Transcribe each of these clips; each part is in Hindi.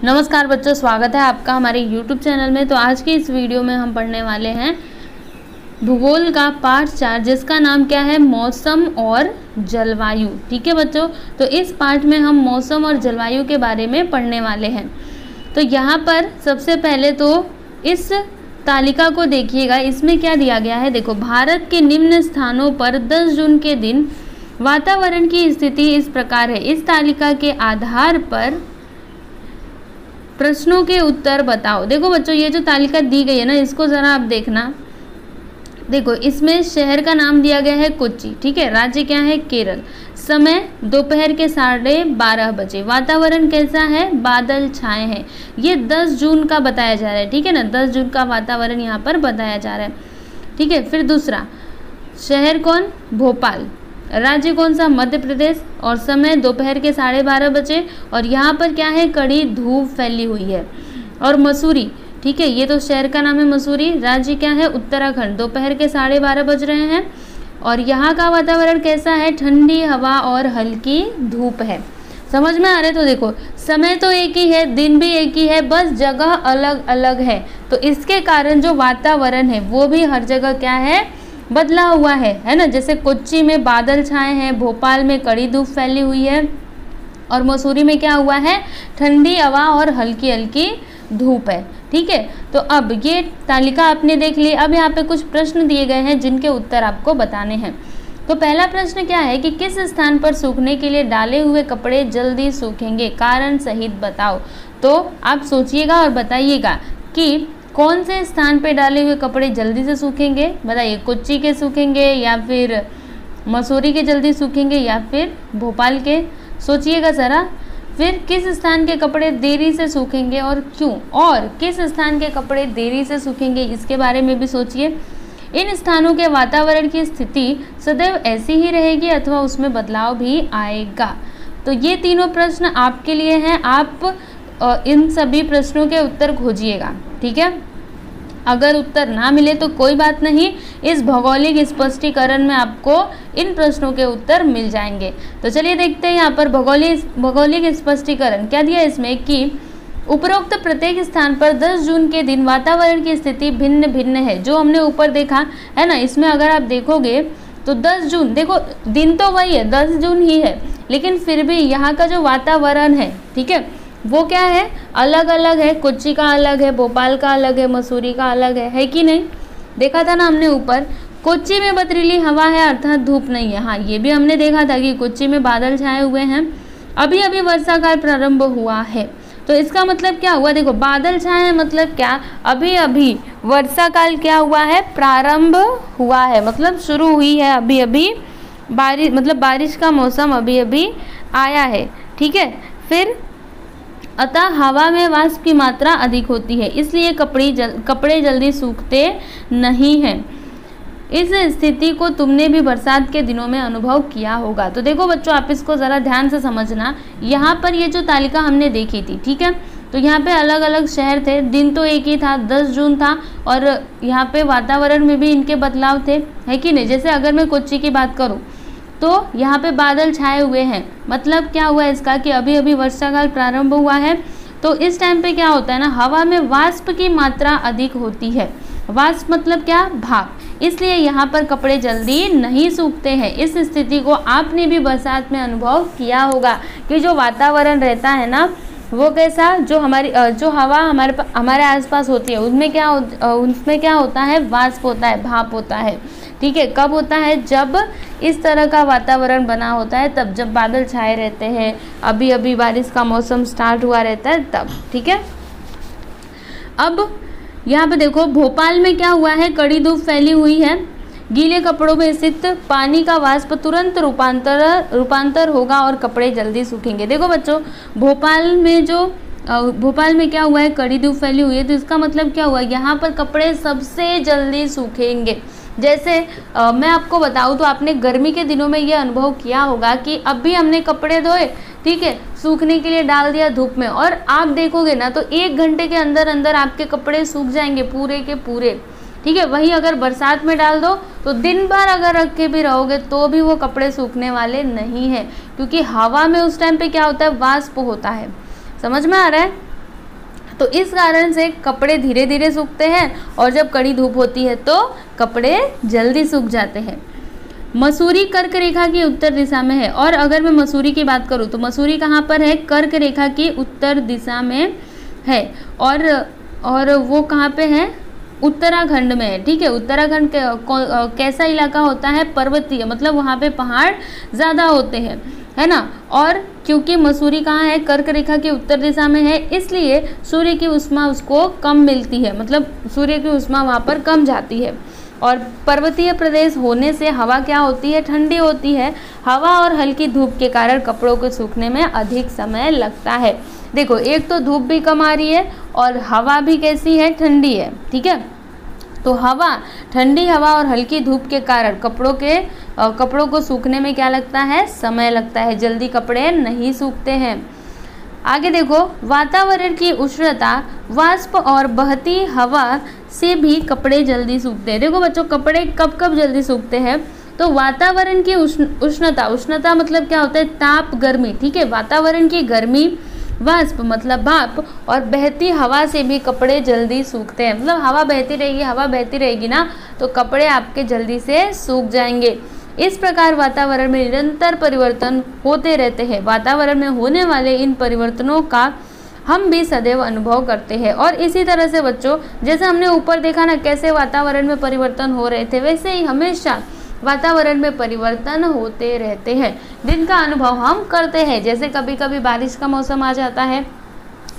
नमस्कार बच्चों, स्वागत है आपका हमारे YouTube चैनल में। तो आज की इस वीडियो में हम पढ़ने वाले हैं भूगोल का पाठ 4, जिसका नाम क्या है, मौसम और जलवायु। ठीक है बच्चों, तो इस पाठ में हम मौसम और जलवायु के बारे में पढ़ने वाले हैं। तो यहाँ पर सबसे पहले तो इस तालिका को देखिएगा, इसमें क्या दिया गया है। देखो, भारत के निम्न स्थानों पर 10 जून के दिन वातावरण की स्थिति इस प्रकार है। इस तालिका के आधार पर प्रश्नों के उत्तर बताओ। देखो बच्चों, ये जो तालिका दी गई है ना, इसको ज़रा आप देखना। देखो, इसमें शहर का नाम दिया गया है कोच्चि, ठीक है। राज्य क्या है, केरल। समय दोपहर के 12:30 बजे। वातावरण कैसा है, बादल छाए हैं। ये 10 जून का बताया जा रहा है, ठीक है ना। 10 जून का वातावरण यहाँ पर बताया जा रहा है, ठीक है। फिर दूसरा, शहर कौन, भोपाल। राज्य कौन सा, मध्य प्रदेश। और समय दोपहर के 12:30 बजे। और यहाँ पर क्या है, कड़ी धूप फैली हुई है। और मसूरी, ठीक है, ये तो शहर का नाम है मसूरी। राज्य क्या है, उत्तराखंड। दोपहर के 12:30 बज रहे हैं। और यहाँ का वातावरण कैसा है, ठंडी हवा और हल्की धूप है। समझ में आ रहा है। तो देखो, समय तो एक ही है, दिन भी एक ही है, बस जगह अलग अलग है। तो इसके कारण जो वातावरण है वो भी हर जगह क्या है, बदला हुआ है ना। जैसे कोच्चि में बादल छाए हैं, भोपाल में कड़ी धूप फैली हुई है, और मसूरी में क्या हुआ है, ठंडी हवा और हल्की हल्की धूप है, ठीक है। तो अब ये तालिका आपने देख ली। अब यहाँ पे कुछ प्रश्न दिए गए हैं जिनके उत्तर आपको बताने हैं। तो पहला प्रश्न क्या है कि किस स्थान पर सूखने के लिए डाले हुए कपड़े जल्दी सूखेंगे, कारण सहित बताओ। तो आप सोचिएगा और बताइएगा कि कौन से स्थान पे डाले हुए कपड़े जल्दी से सूखेंगे। बताइए, कोच्चि के सूखेंगे या फिर मसूरी के जल्दी सूखेंगे या फिर भोपाल के। सोचिएगा ज़रा। फिर किस स्थान के कपड़े देरी से सूखेंगे और क्यों, और किस स्थान के कपड़े देरी से सूखेंगे, इसके बारे में भी सोचिए। इन स्थानों के वातावरण की स्थिति सदैव ऐसी ही रहेगी अथवा उसमें बदलाव भी आएगा। तो ये तीनों प्रश्न आपके लिए हैं। आप इन सभी प्रश्नों के उत्तर खोजिएगा, ठीक है। अगर उत्तर ना मिले तो कोई बात नहीं, इस भौगोलिक स्पष्टीकरण में आपको इन प्रश्नों के उत्तर मिल जाएंगे। तो चलिए देखते हैं यहाँ पर भौगोलिक स्पष्टीकरण क्या दिया इसमें कि उपरोक्त प्रत्येक स्थान पर 10 जून के दिन वातावरण की स्थिति भिन्न भिन्न है। जो हमने ऊपर देखा है ना, इसमें अगर आप देखोगे तो 10 जून, देखो दिन तो वही है, 10 जून ही है, लेकिन फिर भी यहाँ का जो वातावरण है, ठीक है, वो क्या है, अलग अलग है। कोच्चि का अलग है, भोपाल का अलग है, मसूरी का अलग है कि नहीं। देखा था ना हमने ऊपर, कोच्चि में पथरीली हवा है अर्थात धूप नहीं है। हाँ, ये भी हमने देखा था कि कोच्चि में बादल छाए हुए हैं, अभी अभी वर्षा काल प्रारंभ हुआ है। तो इसका मतलब क्या हुआ, देखो बादल छाए हैं मतलब क्या, अभी अभी वर्षा काल क्या हुआ है, प्रारंभ हुआ है, मतलब शुरू हुई है अभी अभी बारिश, मतलब बारिश का मौसम अभी अभी आया है, ठीक है। फिर अतः हवा में वाष्प की मात्रा अधिक होती है, इसलिए कपड़े जल्दी सूखते नहीं हैं। इस स्थिति को तुमने भी बरसात के दिनों में अनुभव किया होगा। तो देखो बच्चों, आप इसको ज़रा ध्यान से समझना। यहाँ पर ये जो तालिका हमने देखी थी, ठीक है, तो यहाँ पे अलग अलग शहर थे, दिन तो एक ही था, 10 जून था, और यहाँ पे वातावरण में भी इनके बदलाव थे, है कि नहीं। जैसे अगर मैं कोच्चि की बात करूँ तो यहाँ पे बादल छाए हुए हैं, मतलब क्या हुआ इसका कि अभी अभी वर्षा काल प्रारंभ हुआ है। तो इस टाइम पे क्या होता है ना, हवा में वाष्प की मात्रा अधिक होती है। वाष्प मतलब क्या, भाप, इसलिए यहाँ पर कपड़े जल्दी नहीं सूखते हैं। इस स्थिति को आपने भी बरसात में अनुभव किया होगा कि जो वातावरण रहता है ना, वो कैसा, जो हवा हमारे आसपास होती है, उसमें क्या होता है, वाष्प होता है, भाप होता है, ठीक है। कब होता है, जब इस तरह का वातावरण बना होता है, तब जब बादल छाए रहते हैं, अभी अभी बारिश का मौसम स्टार्ट हुआ रहता है तब, ठीक है। अब यहाँ पे देखो, भोपाल में क्या हुआ है, कड़ी धूप फैली हुई है, गीले कपड़ों में स्थित पानी का वाष्प तुरंत रूपांतर होगा और कपड़े जल्दी सूखेंगे। देखो बच्चों, भोपाल में क्या हुआ है, कड़ी धूप फैली हुई है, तो इसका मतलब क्या हुआ, यहाँ पर कपड़े सबसे जल्दी सूखेंगे। जैसे मैं आपको बताऊँ तो आपने गर्मी के दिनों में ये अनुभव किया होगा कि अभी हमने कपड़े धोए, ठीक है, सूखने के लिए डाल दिया धूप में, और आप देखोगे ना तो 1 घंटे के अंदर अंदर आपके कपड़े सूख जाएंगे पूरे के पूरे, ठीक है। वहीं अगर बरसात में डाल दो तो दिन भर अगर रख के भी रहोगे तो भी वो कपड़े सूखने वाले नहीं हैं, क्योंकि हवा में उस टाइम पे क्या होता है, वाष्प होता है। समझ में आ रहा है। तो इस कारण से कपड़े धीरे धीरे सूखते हैं और जब कड़ी धूप होती है तो कपड़े जल्दी सूख जाते हैं। मसूरी कर्क रेखा की उत्तर दिशा में है। और अगर मैं मसूरी की बात करूं तो मसूरी कहाँ पर है? कर्क रेखा की उत्तर दिशा में है। और वो कहाँ पे है? उत्तराखंड में है। ठीक है, उत्तराखंड कैसा इलाका होता है? पर्वतीय, मतलब वहाँ पे पहाड़ ज़्यादा होते हैं, है ना। और क्योंकि मसूरी कहाँ है? कर्क रेखा की उत्तर दिशा में है, इसलिए सूर्य की उष्मा उसको कम मिलती है, मतलब सूर्य की उष्मा वहाँ पर कम जाती है। और पर्वतीय प्रदेश होने से हवा क्या होती है? ठंडी होती है। हवा और हल्की धूप के कारण कपड़ों को सूखने में अधिक समय लगता है। देखो, एक तो धूप भी कम आ रही है और हवा भी कैसी है? ठंडी है। ठीक है, तो हवा, ठंडी हवा और हल्की धूप के कारण कपड़ों को सूखने में क्या लगता है? समय लगता है, जल्दी कपड़े नहीं सूखते हैं। आगे देखो, वातावरण की उष्णता, वाष्प और बहती हवा से भी कपड़े जल्दी सूखते हैं। देखो बच्चों, कपड़े कब कब जल्दी सूखते हैं? तो वातावरण की उष्णता मतलब क्या होता है? ताप, गर्मी। ठीक है, वातावरण की गर्मी, वाष्प मतलब भाप, और बहती हवा से भी कपड़े जल्दी सूखते हैं। मतलब हवा बहती रहेगी ना, तो कपड़े आपके जल्दी से सूख जाएंगे। इस प्रकार वातावरण में निरंतर परिवर्तन होते रहते हैं। वातावरण में होने वाले इन परिवर्तनों का हम भी सदैव अनुभव करते हैं। और इसी तरह से बच्चों, जैसे हमने ऊपर देखा ना कैसे वातावरण में परिवर्तन हो रहे थे, वैसे ही हमेशा वातावरण में परिवर्तन होते रहते हैं, जिनका अनुभव हम करते हैं। जैसे कभी कभी बारिश का मौसम आ जाता है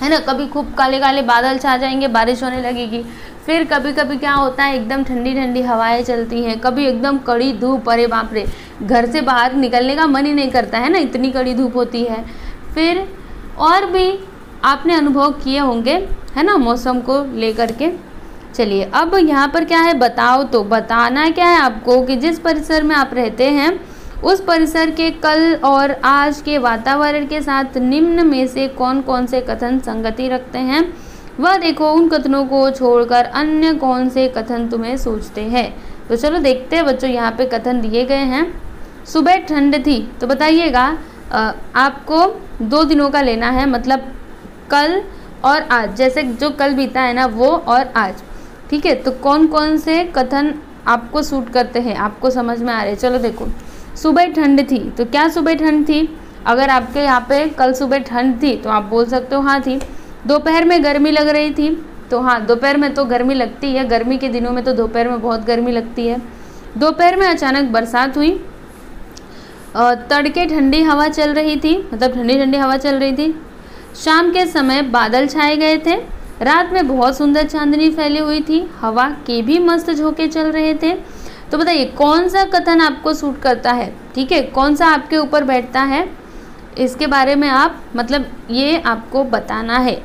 ना, कभी खूब काले काले बादल छा जाएंगे, बारिश होने लगेगी। फिर कभी कभी क्या होता है, एकदम ठंडी ठंडी हवाएं चलती हैं, कभी एकदम कड़ी धूप, अरे बाप रे, घर से बाहर निकलने का मन ही नहीं करता है ना, इतनी कड़ी धूप होती है। फिर और भी आपने अनुभव किए होंगे, है ना, मौसम को लेकर के। चलिए, अब यहाँ पर क्या है? बताओ। तो बताना क्या है आपको कि जिस परिसर में आप रहते हैं उस परिसर के कल और आज के वातावरण के साथ निम्न में से कौन कौन से कथन संगति रखते हैं, वह देखो। उन कथनों को छोड़कर अन्य कौन से कथन तुम्हें सोचते हैं? तो चलो देखते हैं बच्चों, यहाँ पे कथन दिए गए हैं। सुबह ठंड थी, तो बताइएगा, आपको 2 दिनों का लेना है, मतलब कल और आज, जैसे जो कल बीता है ना वो और आज। ठीक है, तो कौन कौन से कथन आपको सूट करते हैं, आपको समझ में आ रहे हैं? चलो देखो, सुबह ठंड थी, तो क्या सुबह ठंड थी? अगर आपके यहाँ पे कल सुबह ठंड थी तो आप बोल सकते हो हाँ थी। दोपहर में गर्मी लग रही थी, तो हाँ, दोपहर में तो गर्मी लगती है, गर्मी के दिनों में तो दोपहर में बहुत गर्मी लगती है। दोपहर में अचानक बरसात हुई। तड़के ठंडी हवा चल रही थी, मतलब ठंडी ठंडी हवा चल रही थी। शाम के समय बादल छाए गए थे। रात में बहुत सुंदर चांदनी फैली हुई थी, हवा के भी मस्त झोंके चल रहे थे। तो बताइए कौन सा कथन आपको सूट करता है? ठीक है, कौन सा आपके ऊपर बैठता है, इसके बारे में आप, मतलब ये आपको बताना है।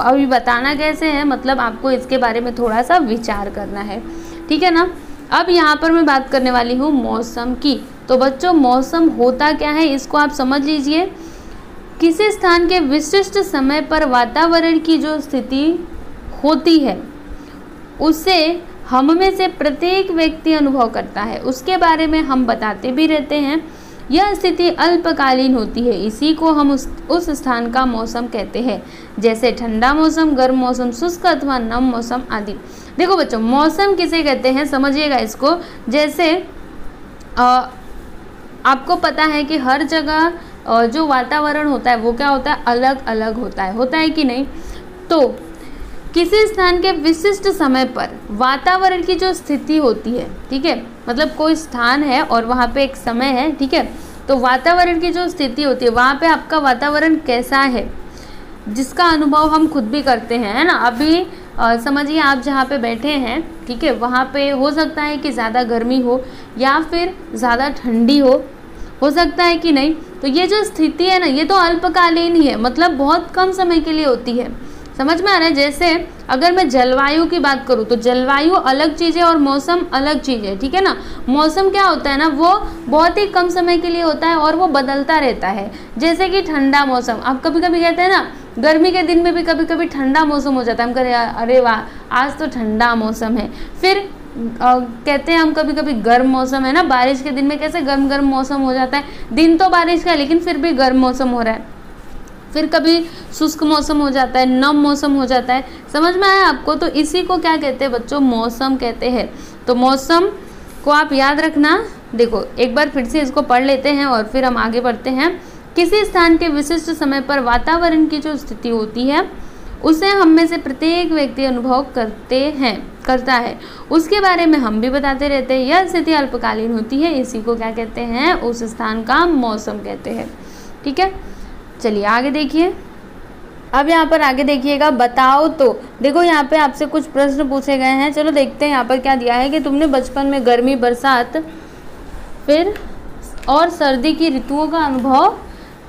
अभी बताना कैसे है, मतलब आपको इसके बारे में थोड़ा सा विचार करना है। ठीक है ना। अब यहाँ पर मैं बात करने वाली हूँ मौसम की। तो बच्चों, मौसम होता क्या है इसको आप समझ लीजिए। किसी स्थान के विशिष्ट समय पर वातावरण की जो स्थिति होती है उसे हम में से प्रत्येक व्यक्ति अनुभव करता है, उसके बारे में हम बताते भी रहते हैं। यह स्थिति अल्पकालीन होती है, इसी को हम उस स्थान का मौसम कहते हैं, जैसे ठंडा मौसम, गर्म मौसम, शुष्क अथवा नम मौसम आदि। देखो बच्चों, मौसम किसे कहते हैं समझिएगा इसको। जैसे आपको पता है कि हर जगह जो वातावरण होता है वो क्या होता है, अलग अलग होता है कि नहीं। तो किसी स्थान के विशिष्ट समय पर वातावरण की जो स्थिति होती है, ठीक है, मतलब कोई स्थान है और वहाँ पे एक समय है, ठीक है, तो वातावरण की जो स्थिति होती है वहाँ पे आपका वातावरण कैसा है जिसका अनुभव हम खुद भी करते हैं, है ना। अभी समझिए आप जहाँ पे बैठे हैं, ठीक है, वहाँ पे हो सकता है कि ज़्यादा गर्मी हो या फिर ज़्यादा ठंडी हो सकता है कि नहीं। तो ये जो स्थिति है ना, ये तो अल्पकालीन ही है, मतलब बहुत कम समय के लिए होती है। समझ में आ रहा है। जैसे अगर मैं जलवायु की बात करूँ तो जलवायु अलग चीज़ है और मौसम अलग चीज़ है, ठीक है ना। मौसम क्या होता है ना, वो बहुत ही कम समय के लिए होता है और वो बदलता रहता है। जैसे कि ठंडा मौसम, आप कभी कभी कहते हैं ना, गर्मी के दिन में भी कभी कभी ठंडा मौसम हो जाता है, हम कहते हैं अरे वाह आज तो ठंडा मौसम है। फिर कहते हैं हम कभी कभी गर्म मौसम है ना, बारिश के दिन में कैसे गर्म गर्म मौसम हो जाता है, दिन तो बारिश का है लेकिन फिर भी गर्म मौसम हो रहा है। फिर कभी शुष्क मौसम हो जाता है, नम मौसम हो जाता है। समझ में आया आपको? तो इसी को क्या कहते हैं बच्चों? मौसम कहते हैं। तो मौसम को आप याद रखना। देखो एक बार फिर से इसको पढ़ लेते हैं और फिर हम आगे बढ़ते हैं। किसी स्थान के विशिष्ट समय पर वातावरण की जो स्थिति होती है उसे हम में से प्रत्येक व्यक्ति अनुभव करता है, उसके बारे में हम भी बताते रहते हैं। यह स्थिति अल्पकालीन होती है, इसी को क्या कहते हैं? उस स्थान का मौसम कहते हैं। ठीक है, चलिए आगे देखिए। अब यहाँ पर आगे देखिएगा, बताओ तो। देखो यहाँ पे आपसे कुछ प्रश्न पूछे गए हैं। चलो देखते हैं यहाँ पर क्या दिया है कि तुमने बचपन में गर्मी, बरसात फिर और सर्दी की ऋतुओं का अनुभव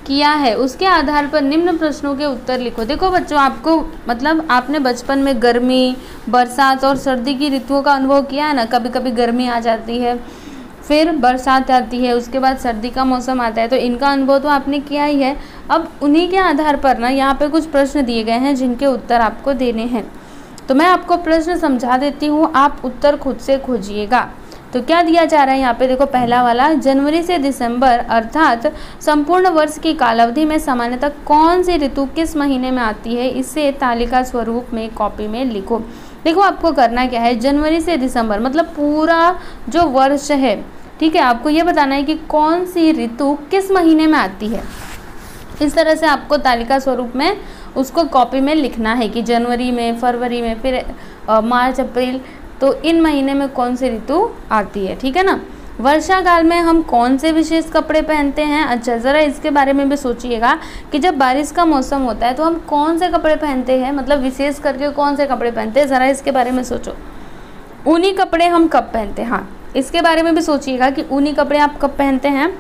किया है, उसके आधार पर निम्न प्रश्नों के उत्तर लिखो। देखो बच्चों, आपको मतलब आपने बचपन में गर्मी, बरसात और सर्दी की ऋतुओं का अनुभव किया है ना। कभी कभी गर्मी आ जाती है, फिर बरसात आती है, उसके बाद सर्दी का मौसम आता है, तो इनका अनुभव तो आपने किया ही है। अब उन्हीं के आधार पर ना यहाँ पे कुछ प्रश्न दिए गए हैं जिनके उत्तर आपको देने हैं। तो मैं आपको प्रश्न समझा देती हूँ, आप उत्तर खुद से खोजिएगा। तो क्या दिया जा रहा है यहाँ पे? देखो पहला वाला, जनवरी से दिसंबर अर्थात संपूर्ण वर्ष की कालावधि में सामान्यतः कौन सी ऋतु किस महीने में आती है, इसे तालिका स्वरूप में कॉपी में लिखो। देखो आपको करना क्या है, जनवरी से दिसंबर मतलब पूरा जो वर्ष है, ठीक है, आपको ये बताना है कि कौन सी ऋतु किस महीने में आती है। इस तरह से आपको तालिका स्वरूप में उसको कॉपी में लिखना है कि जनवरी में, फरवरी में, फिर मार्च, अप्रैल, तो इन महीने में कौन सी ऋतु आती है। ठीक है ना। वर्षा काल में हम कौन से विशेष कपड़े पहनते हैं? अच्छा, ज़रा इसके बारे में भी सोचिएगा कि जब बारिश का मौसम होता है तो हम कौन से कपड़े पहनते हैं, मतलब विशेष करके कौन से कपड़े पहनते हैं, ज़रा इसके बारे में सोचो। ऊनी कपड़े हम कब पहनते हैं? हाँ, इसके बारे में भी सोचिएगा कि ऊनी कपड़े आप कब पहनते हैं।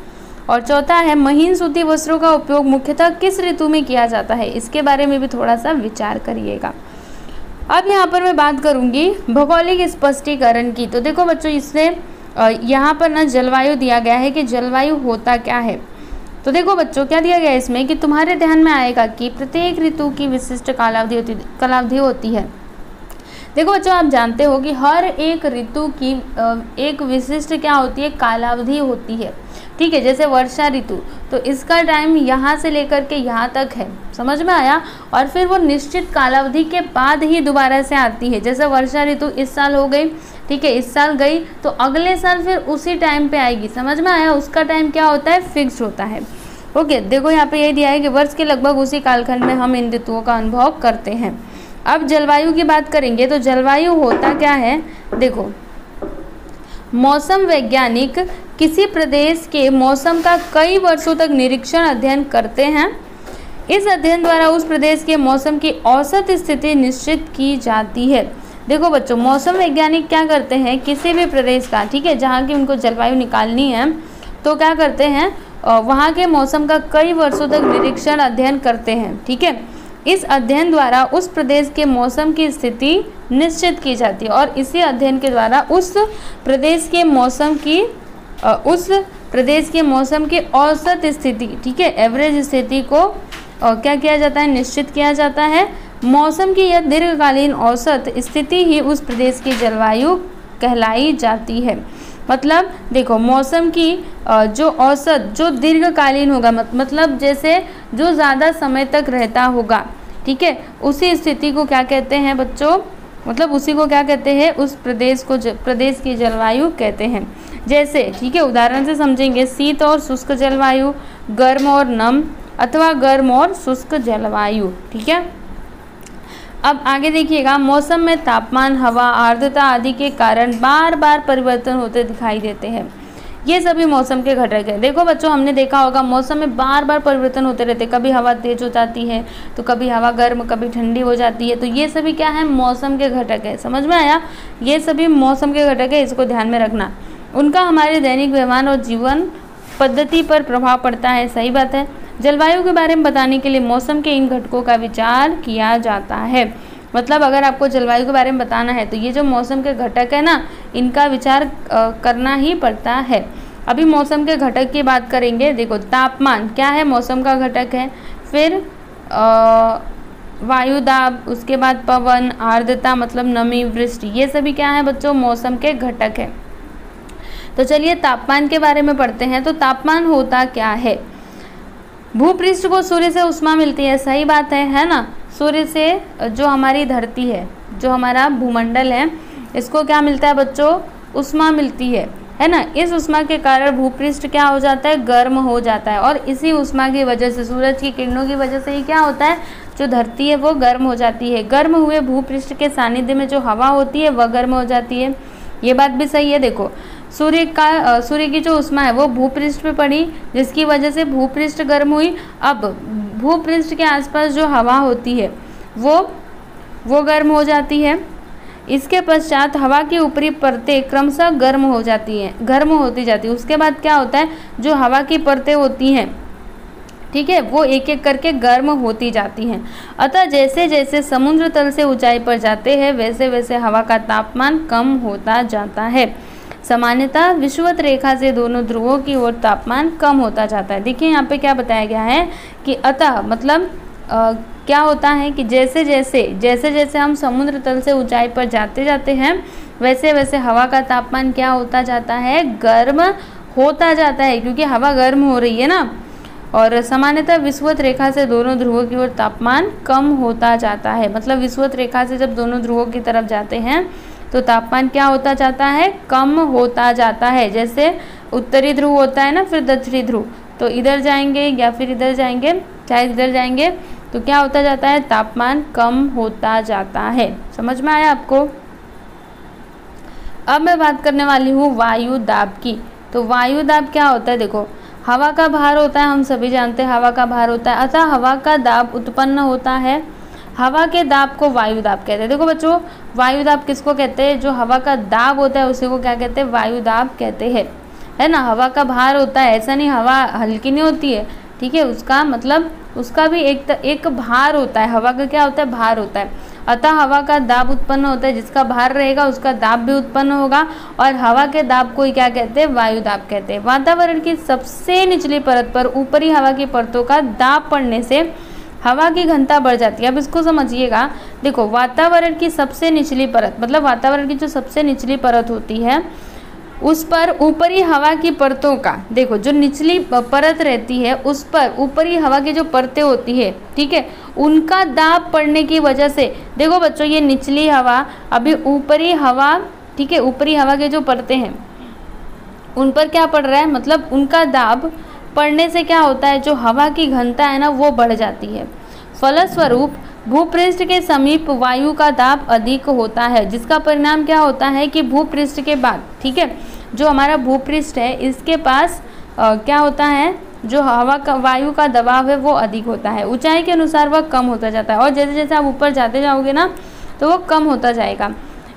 और चौथा है, महीन सूती वस्त्रों का उपयोग मुख्यतः किस ऋतु में किया जाता है, इसके बारे में भी थोड़ा सा विचार करिएगा। अब यहाँ पर मैं बात करूँगी भौगोलिक स्पष्टीकरण की। तो देखो बच्चों, इससे यहाँ पर ना जलवायु दिया गया है कि जलवायु होता क्या है। तो देखो बच्चों, क्या दिया गया है इसमें कि तुम्हारे ध्यान में आएगा कि प्रत्येक ऋतु की विशिष्ट कालावधि होती है। देखो बच्चों, आप जानते हो कि हर एक ऋतु की एक विशिष्ट क्या होती है? कालावधि होती है। ठीक है, जैसे वर्षा ऋतु, तो इसका टाइम यहाँ से लेकर के यहाँ तक है, समझ में आया। और फिर वो निश्चित कालावधि के बाद ही दोबारा से आती है। जैसे वर्षा ऋतु इस साल हो गई, ठीक है, इस साल गई तो अगले साल फिर उसी टाइम पे आएगी, समझ में आया। उसका टाइम क्या होता है? फिक्स होता है। ओके, देखो यहाँ पे ये दिया है कि वर्ष के लगभग उसी कालखंड में हम इन ऋतुओं का अनुभव करते हैं। अब जलवायु की बात करेंगे तो जलवायु होता क्या है? देखो, मौसम वैज्ञानिक किसी प्रदेश के मौसम का कई वर्षों तक निरीक्षण अध्ययन करते हैं। इस अध्ययन द्वारा उस प्रदेश के मौसम की औसत स्थिति निश्चित की जाती है। देखो बच्चों, मौसम वैज्ञानिक क्या करते हैं? किसी भी प्रदेश का, ठीक है, जहाँ की उनको जलवायु निकालनी है, तो क्या करते हैं? वहाँ के मौसम का कई वर्षों तक निरीक्षण अध्ययन करते हैं। ठीक है, इस अध्ययन द्वारा उस प्रदेश के मौसम की स्थिति निश्चित की जाती है और इसी अध्ययन के द्वारा उस प्रदेश के मौसम की औसत स्थिति, ठीक है, एवरेज स्थिति को क्या किया जाता है? निश्चित किया जाता है। मौसम की यह दीर्घकालीन औसत स्थिति ही उस प्रदेश की जलवायु कहलाई जाती है। मतलब देखो, मौसम की जो औसत, जो दीर्घकालीन होगा, मतलब जैसे जो ज़्यादा समय तक रहता होगा, ठीक है, उसी स्थिति को क्या कहते हैं बच्चों? मतलब उसी को क्या कहते हैं? उस प्रदेश की जलवायु कहते हैं। जैसे, ठीक है, उदाहरण से समझेंगे, शीत और शुष्क जलवायु, गर्म और नम, अथवा गर्म और शुष्क जलवायु। ठीक है, अब आगे देखिएगा, मौसम में तापमान, हवा, आर्द्रता आदि के कारण बार बार परिवर्तन होते दिखाई देते हैं। ये सभी मौसम के घटक हैं। देखो बच्चों, हमने देखा होगा मौसम में बार बार परिवर्तन होते रहते, कभी हवा तेज हो जाती है तो कभी हवा गर्म, कभी ठंडी हो जाती है। तो ये सभी क्या है? मौसम के घटक है। समझ में आया? ये सभी मौसम के घटक है, इसको ध्यान में रखना। उनका हमारे दैनिक व्यवहार और जीवन पद्धति पर प्रभाव पड़ता है। सही बात है। जलवायु के बारे में बताने के लिए मौसम के इन घटकों का विचार किया जाता है। मतलब अगर आपको जलवायु के बारे में बताना है तो ये जो मौसम के घटक है ना, इनका विचार करना ही पड़ता है। अभी मौसम के घटक की बात करेंगे। देखो, तापमान क्या है? मौसम का घटक है। फिर वायु दाब, उसके बाद पवन, आर्द्रता मतलब नमी, वृष्टि, ये सभी क्या है बच्चों? मौसम के घटक है। तो चलिए तापमान के बारे में पढ़ते हैं। तो तापमान होता क्या है? भूपृष्ठ को सूर्य से ऊष्मा मिलती है, सही बात है ना। सूर्य से जो हमारी धरती है, जो हमारा भूमंडल है, इसको क्या मिलता है बच्चों, ऊष्मा मिलती है ना। इस ऊष्मा के कारण भूपृष्ठ क्या हो जाता है, गर्म हो जाता है, और इसी ऊष्मा की वजह से, सूरज की किरणों की वजह से ही क्या होता है, जो धरती है वो गर्म हो जाती है। गर्म हुए भूपृष्ठ के सानिध्य में जो हवा होती है वह गर्म हो जाती है। ये बात भी सही है। देखो सूर्य की जो ऊष्मा है वो भूपृष्ठ पे पड़ी, जिसकी वजह से भूपृष्ठ गर्म हुई। अब भूपृष्ठ के आसपास जो हवा होती है वो गर्म हो जाती है। इसके पश्चात हवा की ऊपरी परतें क्रमशः गर्म होती जाती है। उसके बाद क्या होता है, जो हवा की परतें होती हैं, ठीक है, वो एक एक करके गर्म होती जाती हैं। अतः जैसे जैसे समुद्र तल से ऊंचाई पर जाते हैं वैसे वैसे हवा का तापमान कम होता जाता है। सामान्यतः विषुवत रेखा से दोनों ध्रुवों की ओर तापमान कम होता जाता है। देखिए यहाँ पे क्या बताया गया है कि अतः मतलब क्या होता है कि जैसे जैसे हम समुद्र तल से ऊंचाई पर जाते हैं वैसे वैसे हवा का तापमान क्या होता जाता है, गर्म होता जाता है, क्योंकि हवा गर्म हो रही है ना। और सामान्यतः विषुवत रेखा से दोनों ध्रुवों की ओर तापमान कम होता जाता है। मतलब विषुवत रेखा से जब दोनों ध्रुवों की तरफ जाते हैं तो तापमान क्या होता जाता है, कम होता जाता है। जैसे उत्तरी ध्रुव होता है ना, फिर दक्षिणी ध्रुव, तो इधर जाएंगे या फिर इधर जाएंगे, चाहे इधर जाएंगे, तो क्या होता जाता है, तापमान कम होता जाता है। समझ में आया आपको। अब मैं बात करने वाली हूँ वायु दाब की। तो वायु दाब क्या होता है, देखो हवा का भार होता है, हम सभी जानते हैं हवा का भार होता है, अतः हवा का दाब उत्पन्न होता है। हवा के दाब को वायु दाब कहते हैं। देखो बच्चों, वायु दाब किसको कहते हैं, जो हवा का दाब होता है उसी को क्या कहते हैं, वायु दाब कहते हैं, है ना। हवा का भार होता है, ऐसा नहीं हवा हल्की नहीं होती है, ठीक है, उसका मतलब उसका भी एक भार होता है। हवा का क्या होता है, भार होता है। अतः हवा का दाब उत्पन्न होता है, जिसका भार रहेगा उसका दाब भी उत्पन्न होगा, और हवा के दाब को क्या कहते हैं, वायु दाब कहते हैं। वातावरण की सबसे निचली परत पर ऊपरी हवा की परतों का दाब पड़ने से हवा की घनता बढ़ जाती है। अब इसको समझिएगा। देखो वातावरण की सबसे निचली परत, मतलब वातावरण की जो सबसे निचली परत होती है उस पर ऊपरी हवा की परतों का, देखो जो निचली परत रहती है उस पर ऊपरी हवा की जो परतें होती है, ठीक है, उनका दाब पड़ने की वजह से, देखो बच्चों ये निचली हवा, अभी ऊपरी हवा, ठीक है, ऊपरी हवा के जो परतें हैं उन पर क्या पड़ रहा है, मतलब उनका दाब पड़ने से क्या होता है, जो हवा की घनता है ना वो बढ़ जाती है। फलस्वरूप भूपृष्ठ के समीप वायु का दाब अधिक होता है, जिसका परिणाम क्या होता है कि भूपृष्ठ के बाद, ठीक है, जो हमारा भूपृष्ठ है इसके पास क्या होता है, जो हवा का वायु का दबाव है वो अधिक होता है। ऊंचाई के अनुसार वह कम होता जाता है, और जैसे जैसे आप ऊपर जाते जाओगे ना तो वो कम होता जाएगा।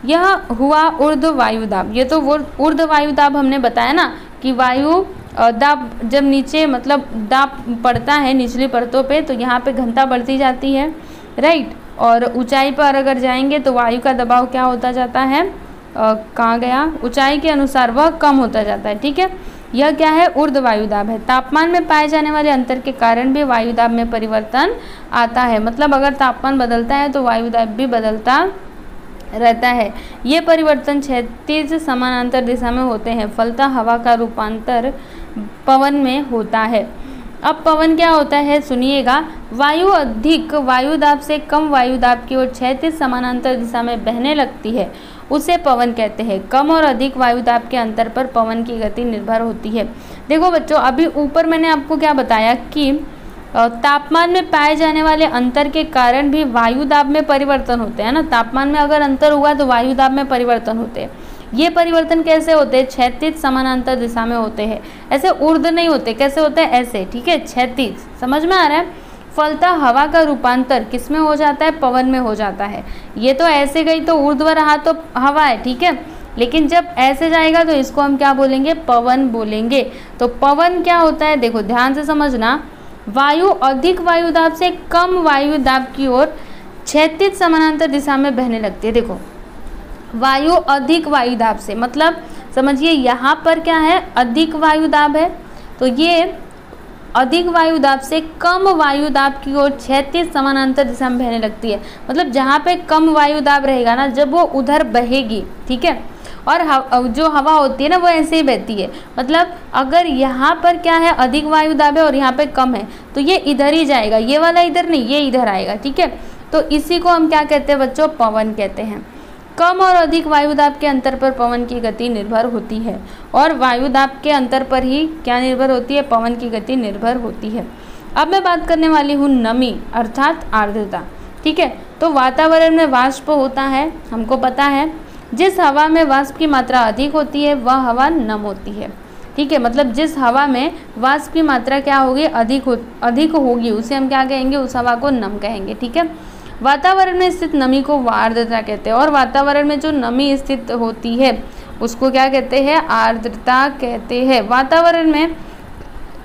यह हुआ ऊर्ध्व वायु दाब। ये तो वो ऊर्ध्व वायु दाब हमने बताया ना कि वायु दाब जब नीचे मतलब दाब पड़ता है निचली परतों पे, तो यहाँ पे घनता बढ़ती जाती है, राइट। और ऊंचाई पर अगर जाएंगे तो वायु का दबाव क्या होता जाता है, कहाँ गया, ऊंचाई के अनुसार वह कम होता जाता है, ठीक है। यह क्या है, ऊर्ध्व वायु दाब है। तापमान में पाए जाने वाले अंतर के कारण भी वायु दाब में परिवर्तन आता है। मतलब अगर तापमान बदलता है तो वायु दाब भी बदलता रहता है। ये परिवर्तन क्षैतिज समानांतर दिशा में होते हैं। फलतः हवा का रूपांतर पवन में होता है। अब पवन क्या होता है सुनिएगा। वायु अधिक वायु दाब से कम वायु दाब की ओर क्षैतिज समानांतर दिशा में बहने लगती है, उसे पवन कहते हैं। कम और अधिक वायु दाब के अंतर पर पवन की गति निर्भर होती है। देखो बच्चों, अभी ऊपर मैंने आपको क्या बताया कि तापमान में पाए जाने वाले अंतर के कारण भी वायु दाब में परिवर्तन होते हैं ना। तापमान में अगर अंतर हुआ तो वायु दाब में परिवर्तन होते हैं। ये परिवर्तन कैसे होते हैं, क्षैतिज समानांतर दिशा में होते हैं। ऐसे ऊर्ध्व नहीं होते, कैसे होते हैं, ऐसे, ठीक है, क्षैतिज। समझ में आ रहा है। फलतः हवा का रूपांतर किस में हो जाता है, पवन में हो जाता है। ये तो ऐसे गई तो ऊर्ध्व रहा तो हवा है, ठीक है, लेकिन जब ऐसे जाएगा तो इसको हम क्या बोलेंगे, पवन बोलेंगे। तो पवन क्या होता है, देखो ध्यान से समझना। वायु अधिक वायु दाब से कम वायु दाब की ओर क्षैतिज समानांतर दिशा में बहने लगती है। देखो वायु अधिक वायु दाब से, मतलब समझिए यहाँ पर क्या है, अधिक वायु दाब है, तो ये अधिक वायु दाब से कम वायु दाब की ओर क्षैतिज समानांतर दिशा में बहने लगती है। मतलब जहाँ पे कम वायु दाब रहेगा ना, जब वो उधर बहेगी, ठीक है, और जो हवा होती है ना वो ऐसे ही बहती है। मतलब अगर यहाँ पर क्या है, अधिक वायु दाब है और यहाँ पे कम है, तो ये इधर ही जाएगा, ये वाला इधर नहीं, ये इधर आएगा, ठीक है। तो इसी को हम क्या कहते हैं बच्चों, पवन कहते हैं। कम और अधिक वायुदाब के अंतर पर पवन की गति निर्भर होती है, और वायुदाब के अंतर पर ही क्या निर्भर होती है, पवन की गति निर्भर होती है। अब मैं बात करने वाली हूँ नमी अर्थात आर्द्रता, ठीक है। तो वातावरण में वाष्प होता है, हमको पता है। जिस हवा में वाष्प की मात्रा अधिक होती है वह हवा नम होती है, ठीक है। मतलब जिस हवा में वाष्प की मात्रा क्या होगी, अधिक होगी, उसे हम क्या कहेंगे, उस हवा को नम कहेंगे, ठीक है। वातावरण में स्थित नमी को आर्द्रता कहते हैं, और वातावरण में जो नमी स्थित होती है उसको क्या कहते हैं, आर्द्रता कहते हैं। वातावरण में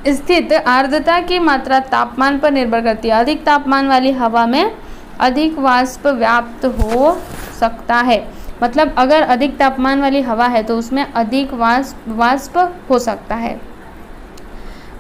स्थित आर्द्रता की मात्रा तापमान पर निर्भर करती है। अधिक तापमान वाली हवा में अधिक वाष्प व्याप्त हो सकता है। मतलब अगर अधिक तापमान वाली हवा है तो उसमें अधिक वाष्प हो सकता है।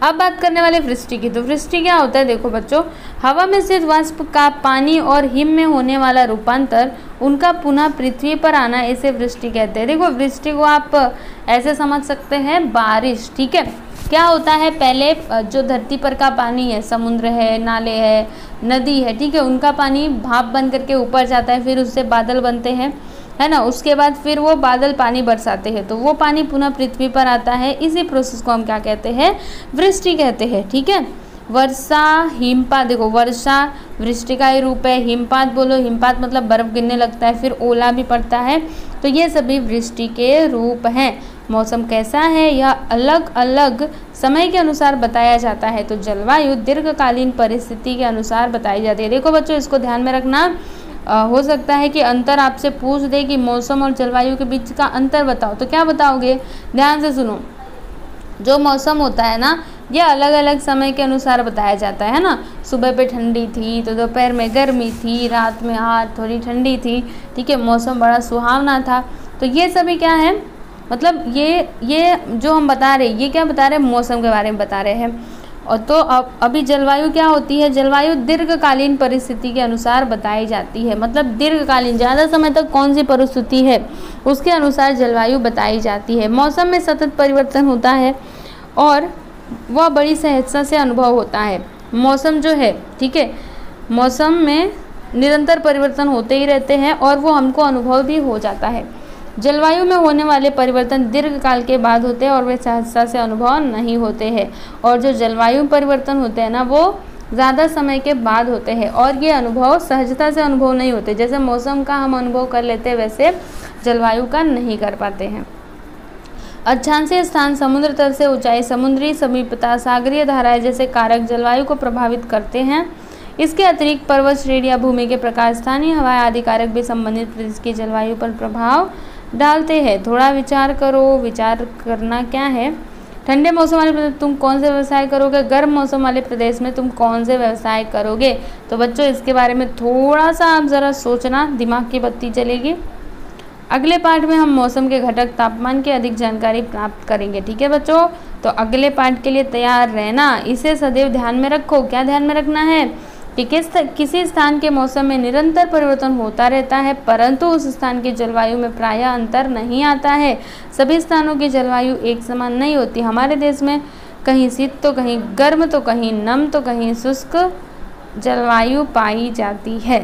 अब बात करने वाले वृष्टि की। तो वृष्टि क्या होता है, देखो बच्चों, हवा में स्थित वाष्प का पानी और हिम में होने वाला रूपांतर, उनका पुनः पृथ्वी पर आना, इसे वृष्टि कहते हैं। देखो वृष्टि को आप ऐसे समझ सकते हैं, बारिश, ठीक है। क्या होता है, पहले जो धरती पर का पानी है, समुद्र है, नाले है, नदी है, ठीक है, उनका पानी भाप बन करके ऊपर जाता है, फिर उससे बादल बनते हैं, है ना। उसके बाद फिर वो बादल पानी बरसाते हैं, तो वो पानी पुनः पृथ्वी पर आता है। इसी प्रोसेस को हम क्या कहते हैं, वृष्टि कहते हैं, ठीक है। वर्षा, हिमपात, देखो वर्षा वृष्टि का ही रूप है। हिमपात बोलो, हिमपात मतलब बर्फ गिरने लगता है, फिर ओला भी पड़ता है, तो ये सभी वृष्टि के रूप हैं। मौसम कैसा है यह अलग अलग समय के अनुसार बताया जाता है। तो जलवायु दीर्घकालीन परिस्थिति के अनुसार बताई जाती है। देखो बच्चों, इसको ध्यान में रखना। हो सकता है कि अंतर आपसे पूछ दे कि मौसम और जलवायु के बीच का अंतर बताओ, तो क्या बताओगे, ध्यान से सुनो। जो मौसम होता है ना, ये अलग अलग समय के अनुसार बताया जाता है ना। सुबह पे ठंडी थी तो दोपहर में गर्मी थी, रात में थोड़ी ठंडी थी, ठीक है, मौसम बड़ा सुहावना था। तो ये सभी क्या है, मतलब ये जो हम बता रहे, ये क्या बता रहे हैं, मौसम के बारे में बता रहे हैं। और तो अब अभी जलवायु क्या होती है, जलवायु दीर्घकालीन परिस्थिति के अनुसार बताई जाती है। मतलब दीर्घकालीन, ज़्यादा समय तक कौन सी परिस्थिति है उसके अनुसार जलवायु बताई जाती है। मौसम में सतत परिवर्तन होता है और वह बड़ी सहजता से अनुभव होता है। मौसम जो है, ठीक है, मौसम में निरंतर परिवर्तन होते ही रहते हैं और वो हमको अनुभव भी हो जाता है। जलवायु में होने वाले परिवर्तन दीर्घकाल के बाद होते हैं और वे सहजता से अनुभव नहीं होते हैं। और जो जलवायु परिवर्तन होते हैं ना, वो ज़्यादा समय के बाद होते हैं और ये अनुभव सहजता से अनुभव नहीं होते। जैसे मौसम का हम अनुभव कर लेते हैं, वैसे जलवायु का नहीं कर पाते हैं। अक्षांशीय स्थान, समुद्र तल से ऊंचाई, समुद्री समीपता, सागरीय धाराएं जैसे कारक जलवायु को प्रभावित करते हैं। इसके अतिरिक्त पर्वत श्रेणी या भूमि के प्रकार, स्थानीय हवाएं आदि कारक भी संबंधित प्रदेश की जलवायु पर प्रभाव डालते हैं। थोड़ा विचार करो, विचार करना क्या है। ठंडे मौसम वाले प्रदेश तुम कौन से व्यवसाय करोगे, गर्म मौसम वाले प्रदेश में तुम कौन से व्यवसाय करोगे। तो बच्चों इसके बारे में थोड़ा सा आप ज़रा सोचना, दिमाग की बत्ती चलेगी। अगले पार्ट में हम मौसम के घटक, तापमान की अधिक जानकारी प्राप्त करेंगे, ठीक है बच्चों। तो अगले पार्ट के लिए तैयार रहना, इसे सदैव ध्यान में रखो। क्या ध्यान में रखना है कि किसी स्थान के मौसम में निरंतर परिवर्तन होता रहता है, परंतु उस स्थान की जलवायु में प्रायः अंतर नहीं आता है। सभी स्थानों की जलवायु एक समान नहीं होती। हमारे देश में कहीं शीत तो कहीं गर्म तो कहीं नम तो कहीं शुष्क जलवायु पाई जाती है,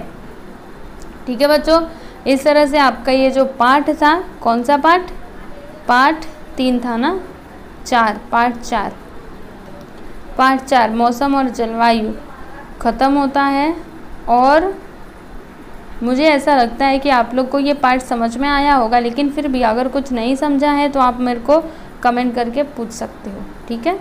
ठीक है बच्चों। इस तरह से आपका ये जो पाठ था, कौन सा पाठ, पाठ 3 था ना, 4, पाठ 4 मौसम और जलवायु ख़त्म होता है। और मुझे ऐसा लगता है कि आप लोग को ये पार्ट समझ में आया होगा, लेकिन फिर भी अगर कुछ नहीं समझा है तो आप मेरे को कमेंट करके पूछ सकते हो, ठीक है।